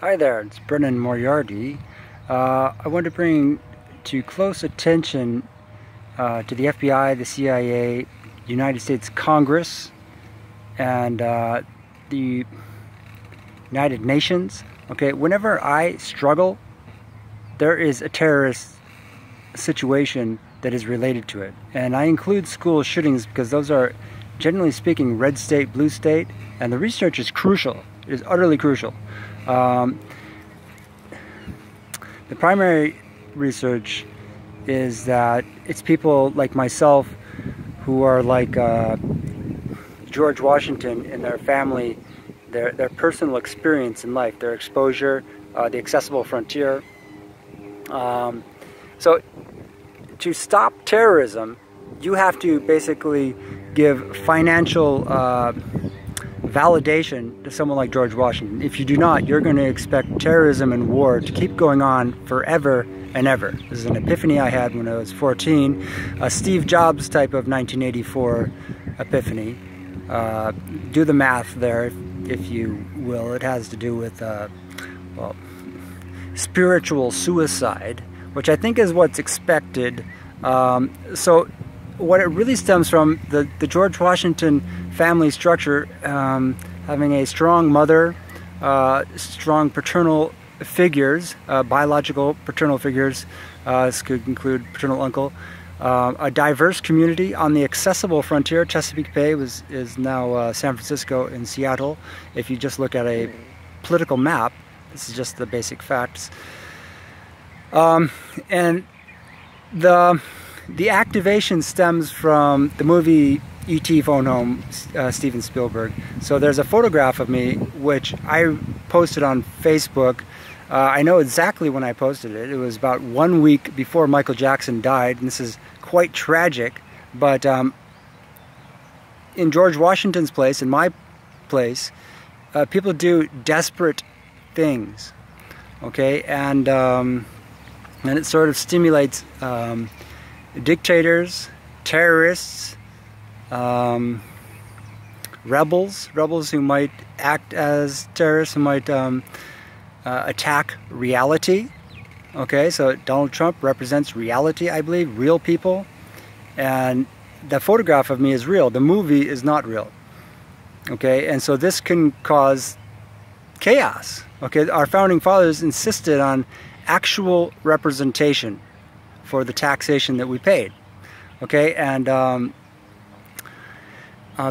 Hi there, it's Brennan Moriarty. I want to bring to close attention to the FBI, the CIA, United States Congress, and the United Nations. Okay, whenever I struggle, there is a terrorist situation that is related to it. And I include school shootings because those are, generally speaking, red state, blue state, and the research is crucial. It is utterly crucial. The primary research is that it's people like myself who are like George Washington and their family, their personal experience in life, their exposure, the accessible frontier. So to stop terrorism, you have to basically give financial validation to someone like George Washington. If you do not, you're going to expect terrorism and war to keep going on forever and ever. This is an epiphany I had when I was 14, a Steve Jobs type of 1984 epiphany. Do the math there, if you will. It has to do with, well, spiritual suicide, which I think is what's expected. So what it really stems from, the George Washington family structure, having a strong mother, strong paternal figures, biological paternal figures, this could include paternal uncle, a diverse community on the accessible frontier. Chesapeake Bay is now San Francisco and Seattle. If you just look at a political map, this is just the basic facts. And the activation stems from the movie E.T. Phone Home, Steven Spielberg. So there's a photograph of me which I posted on Facebook. I know exactly when I posted it. It was about 1 week before Michael Jackson died, and this is quite tragic. But in George Washington's place, in my place, people do desperate things, okay, and it sort of stimulates dictators, terrorists, rebels who might act as terrorists, who might attack reality. Okay, so Donald Trump represents reality, I believe, real people, and the photograph of me is real. The movie is not real. Okay, and so this can cause chaos. Okay, our founding fathers insisted on actual representation for the taxation that we paid. Okay, and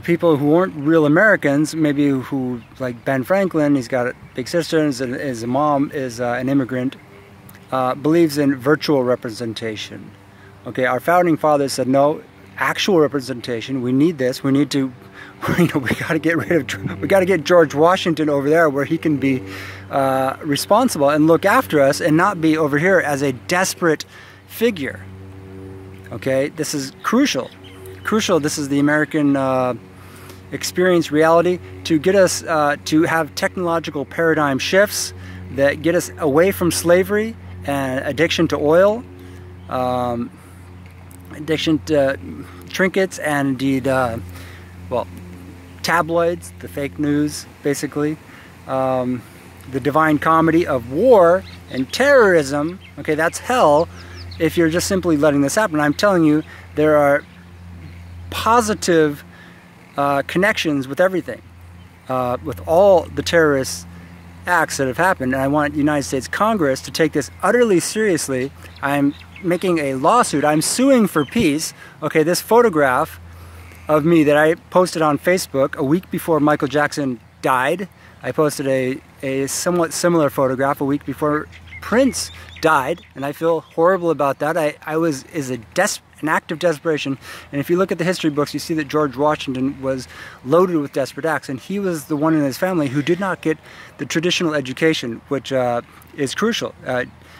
people who weren't real Americans, maybe who, like Ben Franklin, he's got a big sister, and his mom is an immigrant, believes in virtual representation. Okay, our founding fathers said no, actual representation. We need this. We need to, we got to get rid of. We got to get George Washington over there where he can be responsible and look after us, and not be over here as a desperate figure. Okay, this is crucial. Crucial. This is the American experience, reality, to get us to have technological paradigm shifts that get us away from slavery and addiction to oil, addiction to trinkets, and indeed, well, tabloids, the fake news, basically, the divine comedy of war and terrorism. Okay, that's hell if you're just simply letting this happen. I'm telling you, there are positive connections with everything, with all the terrorist acts that have happened, and I want the United States Congress to take this utterly seriously. I'm making a lawsuit. I'm suing for peace. Okay, this photograph of me that I posted on Facebook a week before Michael Jackson died. I posted a somewhat similar photograph a week before Prince died, and I feel horrible about that. I was an act of desperation, and if you look at the history books, you see that George Washington was loaded with desperate acts, and he was the one in his family who did not get the traditional education, which is crucial.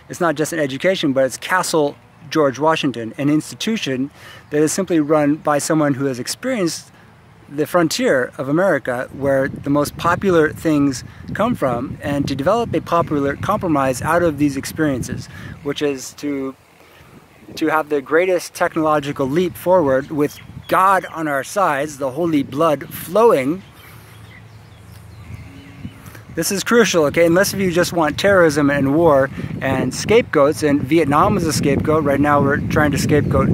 It's not just an education, but it's Castle George Washington, an institution that is simply run by someone who has experienced the frontier of America, where the most popular things come from, and to develop a popular compromise out of these experiences, which is to have the greatest technological leap forward with God on our sides, the holy blood flowing, This is crucial, okay? Unless if you just want terrorism and war and scapegoats, and Vietnam is a scapegoat. Right now we're trying to scapegoat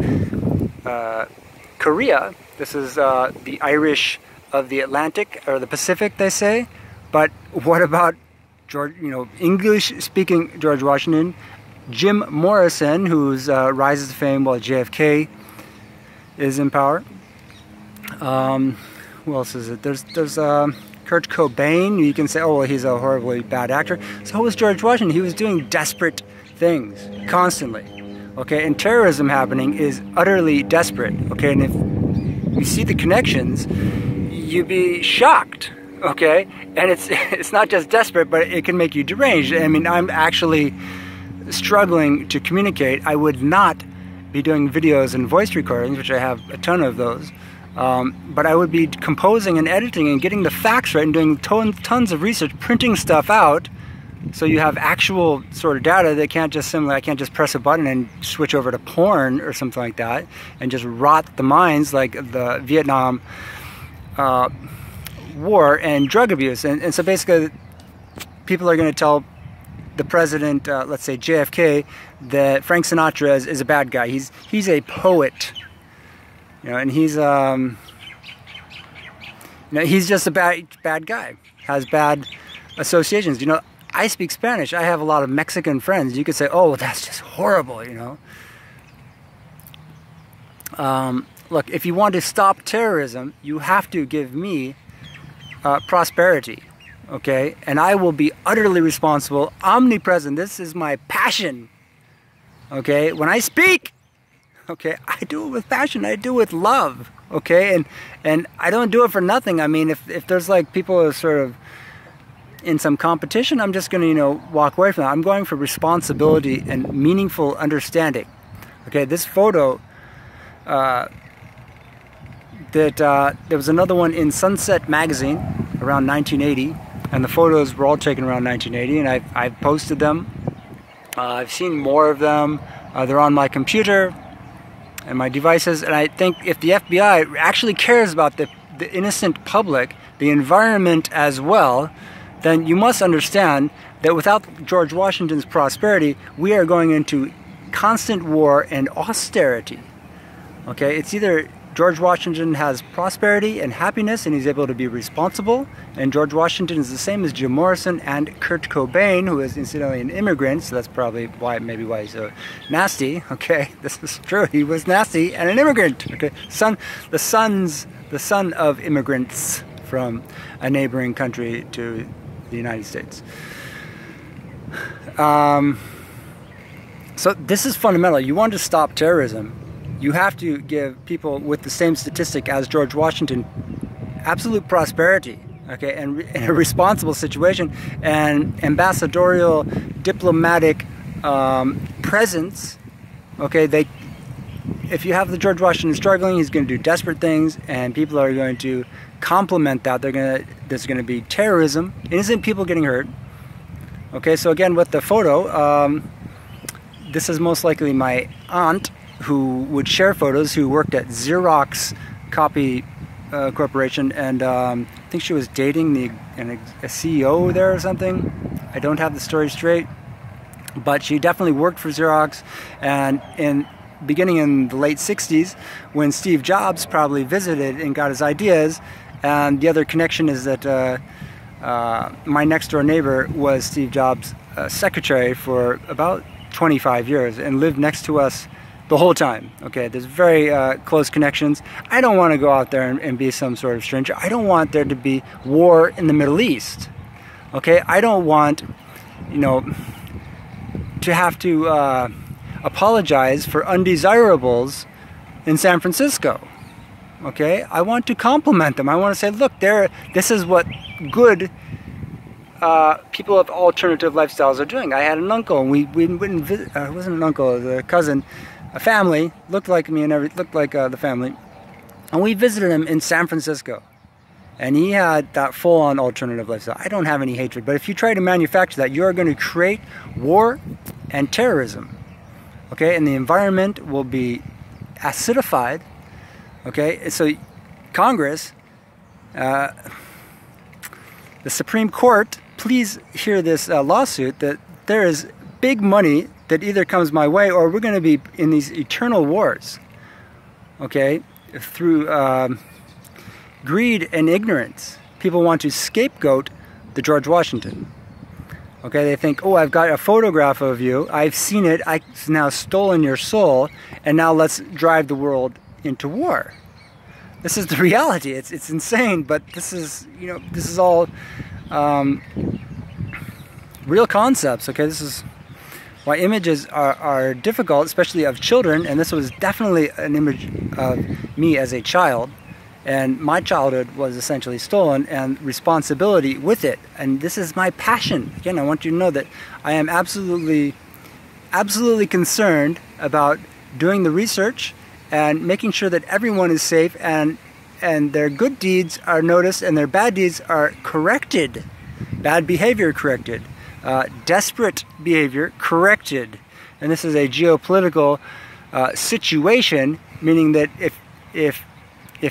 Korea. This is the Irish of the Atlantic, or the Pacific, they say. But what about George, English-speaking George Washington, Jim Morrison, who's rises to fame while JFK is in power. Who else is it? There's Kurt Cobain. You can say, oh, well, he's a horribly bad actor. So was George Washington. He was doing desperate things constantly. Okay, and terrorism happening is utterly desperate. Okay, and if you see the connections, you'd be shocked. Okay, and it's not just desperate, but it can make you deranged. I mean, I'm actually struggling to communicate. I would not be doing videos and voice recordings, which I have a ton of those. But I would be composing and editing and getting the facts right and doing tons of research, printing stuff out, so you have actual sort of data. They can't just I can't just press a button and switch over to porn or something like that and just rot the minds like the Vietnam War and drug abuse. And so basically people are going to tell the president, let's say JFK, that Frank Sinatra is a bad guy. He's a poet. And he's he's just a bad guy, has bad associations. I speak Spanish. I have a lot of Mexican friends. You could say, oh, that's just horrible, Look, if you want to stop terrorism, you have to give me prosperity, okay? And I will be utterly responsible, omnipresent. This is my passion, okay? When I speak, okay, I do it with passion. I do it with love, okay? And I don't do it for nothing. I mean, if there's like people who are sort of in some competition, I'm just going to, walk away from that. I'm going for responsibility and meaningful understanding. Okay, this photo, there was another one in Sunset magazine around 1980, and the photos were all taken around 1980, and I've posted them. I've seen more of them. They're on my computer and my devices, and I think if the FBI actually cares about the innocent public, the environment as well, then you must understand that without George Washington's prosperity, we are going into constant war and austerity. Okay, it's either George Washington has prosperity and happiness and he's able to be responsible, and George Washington is the same as Jim Morrison and Kurt Cobain, who is incidentally an immigrant, so that's probably maybe why he's so nasty. Okay, this is true, he was nasty and an immigrant. Okay, the son of immigrants from a neighboring country to the United States. So this is fundamental. You want to stop terrorism, you have to give people with the same statistic as George Washington absolute prosperity, okay, and a responsible situation and ambassadorial diplomatic presence. Okay, if you have the George Washington struggling, he's going to do desperate things, and people are going to complement that. There's going to be terrorism, innocent people getting hurt. Okay, so again with the photo, this is most likely my aunt who would share photos, who worked at Xerox Copy Corporation, and I think she was dating a CEO there or something. I don't have the story straight, but she definitely worked for Xerox, and beginning in the late 60s, when Steve Jobs probably visited and got his ideas. And the other connection is that my next door neighbor was Steve Jobs' secretary for about 25 years and lived next to us the whole time. Okay, there's very close connections. I don't want to go out there and be some sort of stranger. I don't want there to be war in the Middle East. Okay, I don't want, to have to apologize for undesirables in San Francisco. Okay, I want to compliment them. I want to say, look, this is what good people of alternative lifestyles are doing. I had an uncle, and we went and visit. It wasn't an uncle, it was a cousin, a family, looked like me and looked like the family, and we visited him in San Francisco, and he had that full-on alternative lifestyle. I don't have any hatred, but if you try to manufacture that, you are going to create war and terrorism. Okay, and the environment will be acidified. Okay, so Congress, the Supreme Court, please hear this lawsuit, that there is big money that either comes my way or we're going to be in these eternal wars, okay, through greed and ignorance. People want to scapegoat the George Washington. Okay, they think, oh, I've got a photograph of you, I've seen it, I've now stolen your soul, and now let's drive the world into war. This is the reality. It's insane, but this is, you know, this is all real concepts. Okay, this is why images are difficult, especially of children, and this was definitely an image of me as a child. And my childhood was essentially stolen, and responsibility with it. And this is my passion. Again, I want you to know that I am absolutely concerned about doing the research and making sure that everyone is safe, and their good deeds are noticed and their bad deeds are corrected. Bad behavior corrected. Desperate behavior corrected. And this is a geopolitical situation, meaning that if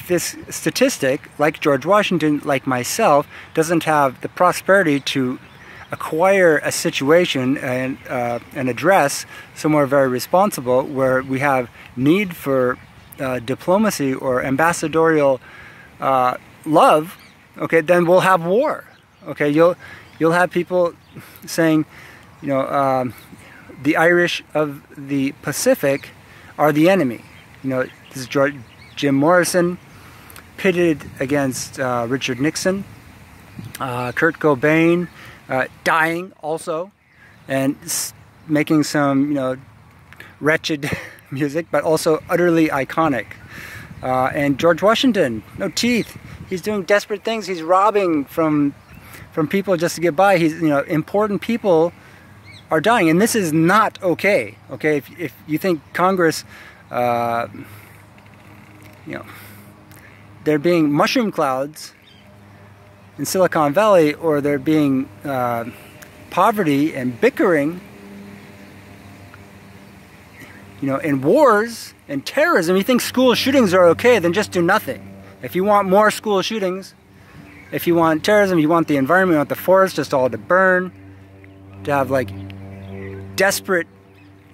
this statistic, like George Washington, like myself, doesn't have the prosperity to acquire a situation and address somewhere very responsible where we have need for diplomacy or ambassadorial love, okay, then we'll have war. Okay, you'll have people saying, you know, the Irish of the Pacific are the enemy. You know, this is Jim Morrison pitted against Richard Nixon, Kurt Cobain dying also, and making some, you know, wretched music, but also utterly iconic. And George Washington, no teeth. He's doing desperate things. He's robbing from people just to get by. He's, you know, important people are dying, and this is not okay. Okay, if you think Congress, you know, there being mushroom clouds in Silicon Valley, or there being poverty and bickering, you know, in wars and terrorism, you think school shootings are okay, then just do nothing. If you want more school shootings, if you want terrorism, you want the environment, you want the forest just all to burn, to have like desperate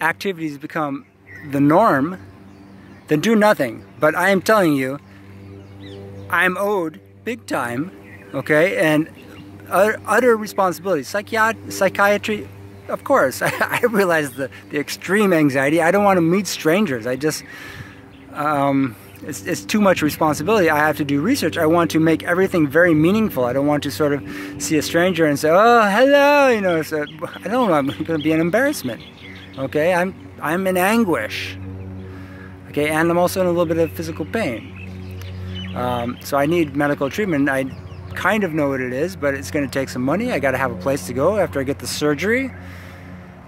activities become the norm, then do nothing. But I am telling you, I'm owed big time, okay, and utter responsibility. Psychiatry, of course. I realize the extreme anxiety. I don't want to meet strangers. I just, it's too much responsibility. I have to do research. I want to make everything very meaningful. I don't want to sort of see a stranger and say, oh, hello, you know, so, I don't know, I'm going to be an embarrassment, okay? I'm in anguish, okay, and I'm also in a little bit of physical pain. So I need medical treatment. I kind of know what it is, but it's going to take some money. I got to have a place to go after I get the surgery.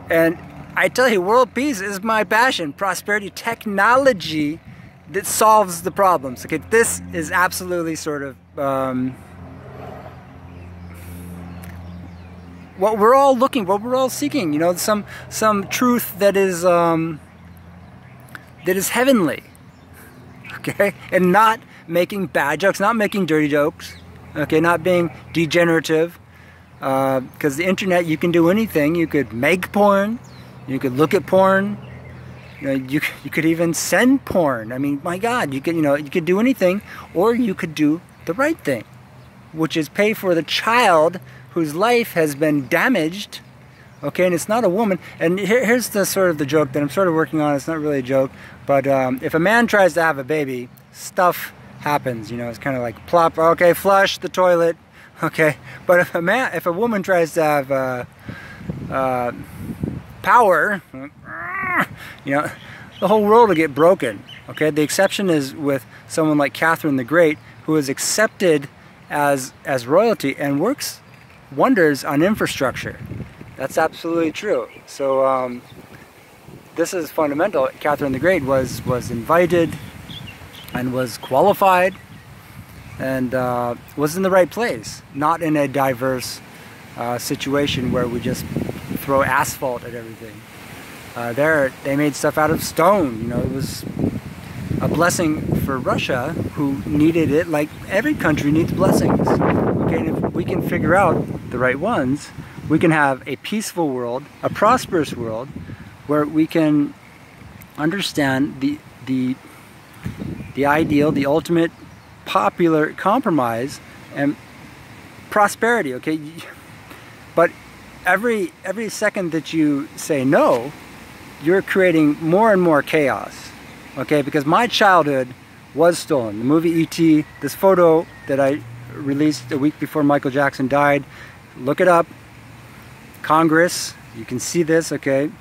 And I tell you, world peace is my passion. Prosperity, technology that solves the problems. Okay, this is absolutely sort of what we're all looking, what we're all seeking. You know, some truth that is heavenly. Okay, and not making bad jokes, not making dirty jokes, okay, not being degenerative, because the internet, you can do anything. You could make porn, you could look at porn, you know, you could even send porn. I mean, my God, you could, you know, you could do anything, or you could do the right thing, which is pay for the child whose life has been damaged, okay, and it's not a woman. And here's the sort of the joke that I'm sort of working on. It's not really a joke, but if a man tries to have a baby, stuff happens, you know. It's kind of like plop, okay, flush the toilet, okay. But if a woman tries to have power, you know, the whole world will get broken, okay. The exception is with someone like Catherine the Great, who is accepted as royalty and works wonders on infrastructure. That's absolutely true. So this is fundamental. Catherine the Great was invited and was qualified and was in the right place, not in a diverse situation where we just throw asphalt at everything. There, they made stuff out of stone. You know, it was a blessing for Russia, who needed it, like every country needs blessings. Okay, and if we can figure out the right ones, we can have a peaceful world, a prosperous world, where we can understand the ideal, the ultimate popular compromise and prosperity, okay? But every second that you say no, you're creating more and more chaos, okay? Because my childhood was stolen. The movie E.T., this photo that I released a week before Michael Jackson died, look it up. Congress, you can see this, okay?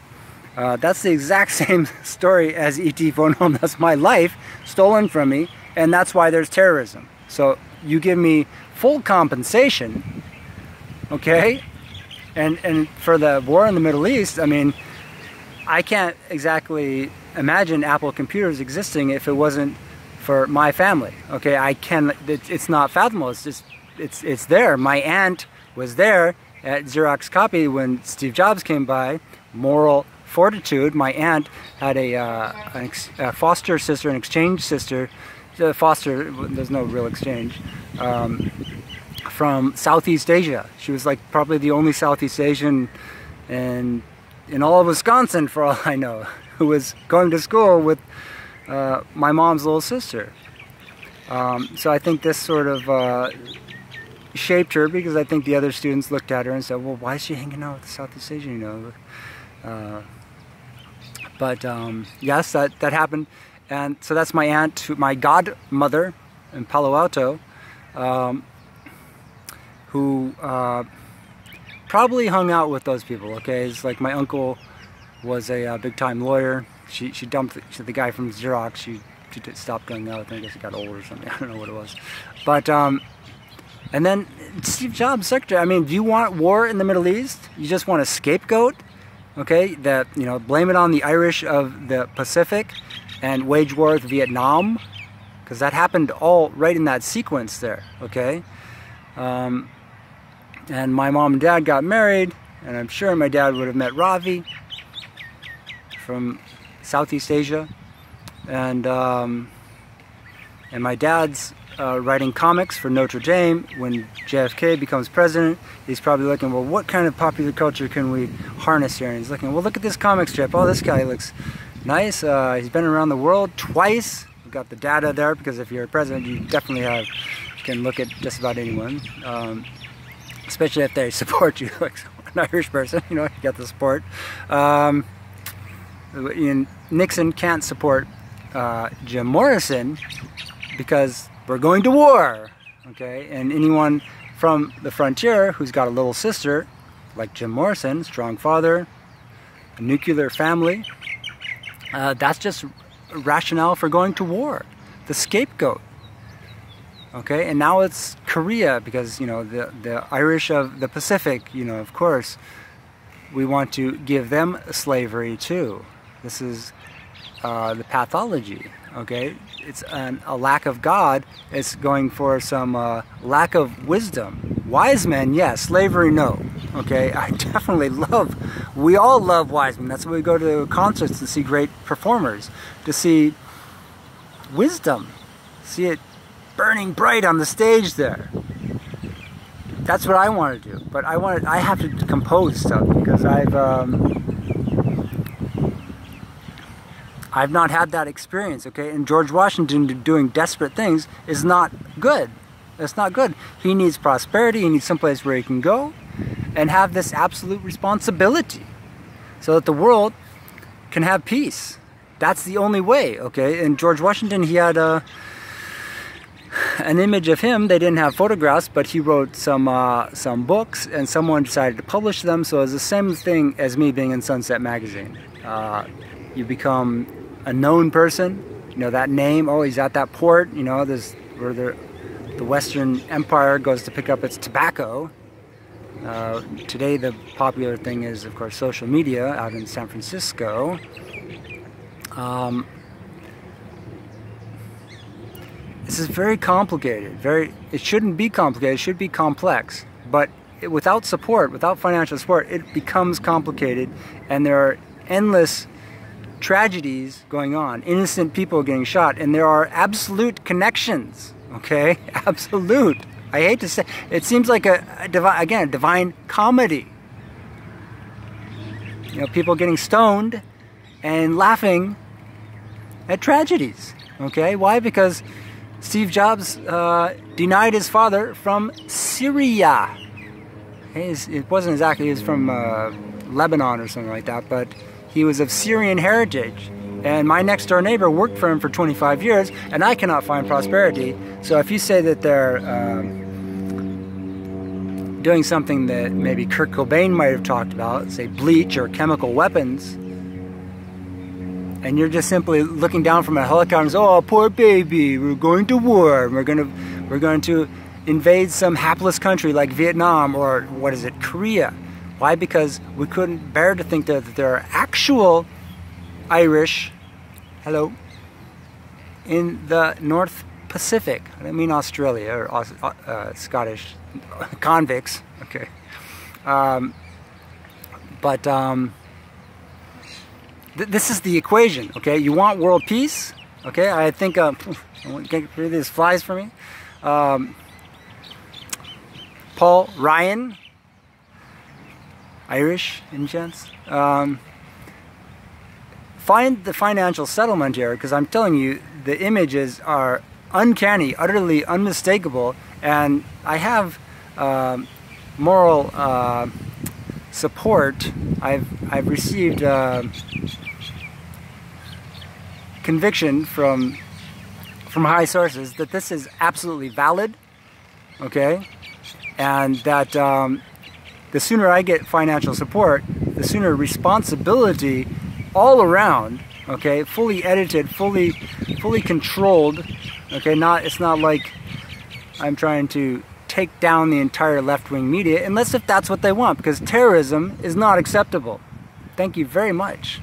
That's the exact same story as E.T. phone home. That's my life stolen from me, and that's why there's terrorism. So you give me full compensation, okay? And for the war in the Middle East, I mean, I can't exactly imagine Apple computers existing if it wasn't for my family, okay? It's not fathomable, it's there. My aunt was there at Xerox Copy when Steve Jobs came by. Moral fortitude. My aunt had a foster sister, an exchange sister, foster, there's no real exchange, from Southeast Asia. She was like probably the only Southeast Asian in all of Wisconsin, for all I know, who was going to school with my mom's little sister. So I think this sort of shaped her, because I think the other students looked at her and said, well, why is she hanging out with the Southeast Asian, you know? Yes, that happened. And so that's my aunt, my godmother in Palo Alto, who probably hung out with those people, okay? It's like my uncle was a big-time lawyer. She dumped the guy from Xerox. She stopped going out. I guess he got old or something. I don't know what it was. But, and then Steve Jobs, secretary. I mean, do you want war in the Middle East? You just want a scapegoat? Okay, that, you know, blame it on the Irish of the Pacific and wage war with Vietnam, because that happened all right in that sequence there, okay? And my mom and dad got married, and I'm sure my dad would have met Ravi from Southeast Asia, and my dad's writing comics for Notre Dame. When JFK becomes president, he's probably looking, well, what kind of popular culture can we harness here? And he's looking, well, look at this comic strip. Oh, this guy looks nice. He's been around the world twice. We've got the data there, because if you're a president, you definitely can look at just about anyone, especially if they support you, like an Irish person, you know, you got the support. Nixon can't support Jim Morrison because we're going to war, okay? And anyone from the frontier who's got a little sister, like Jim Morrison, strong father, a nuclear family, that's just rationale for going to war. The scapegoat, okay? And now it's Korea, because, you know, the Irish of the Pacific, you know, of course, we want to give them slavery too. This is the pathology, okay? It's a lack of God. It's going for some lack of wisdom. Wise men, yes. Slavery, no. Okay, I definitely we all love wise men. That's why we go to concerts to see great performers, to see wisdom, see it burning bright on the stage there. That's what I want to do. But I have to compose stuff, because I've not had that experience, okay? And George Washington doing desperate things is not good. It's not good. He needs prosperity. He needs someplace where he can go and have this absolute responsibility so that the world can have peace. That's the only way, okay? And George Washington, he had an image of him. They didn't have photographs, but he wrote some books, and someone decided to publish them. So it's the same thing as me being in Sunset Magazine. You become a known person, you know, that name, oh, he's at that port, you know, there's where the Western Empire goes to pick up its tobacco. Today the popular thing is, of course, social media out in San Francisco. This is very complicated. It shouldn't be complicated, it should be complex. But without support, without financial support, it becomes complicated, and there are endless tragedies going on, innocent people getting shot, and there are absolute connections, okay? Absolute. I hate to say, it seems like a divine comedy. You know, people getting stoned and laughing at tragedies. Okay, why? Because Steve Jobs denied his father from Syria. It wasn't exactly, he was from Lebanon or something like that, but he was of Syrian heritage. And my next door neighbor worked for him for 25 years, and I cannot find prosperity. So if you say that they're doing something that maybe Kurt Cobain might have talked about, say bleach or chemical weapons, and you're just simply looking down from a helicopter and say, oh, poor baby, we're going to war, we're going to invade some hapless country like Vietnam or what is it, Korea. Why? Because we couldn't bear to think that there are actual Irish, hello, in the North Pacific. I don't mean Australia or Scottish convicts, okay. This is the equation, okay. You want world peace, okay. I think, I want to get rid of these flies for me. Paul Ryan, Irish, any chance? Find the financial settlement here, because I'm telling you, the images are uncanny, utterly unmistakable, and I have moral support. I've received conviction from high sources that this is absolutely valid, okay, and that the sooner I get financial support, the sooner responsibility all around, okay, fully edited, fully controlled, okay, it's not like I'm trying to take down the entire left-wing media, unless if that's what they want, because terrorism is not acceptable. Thank you very much.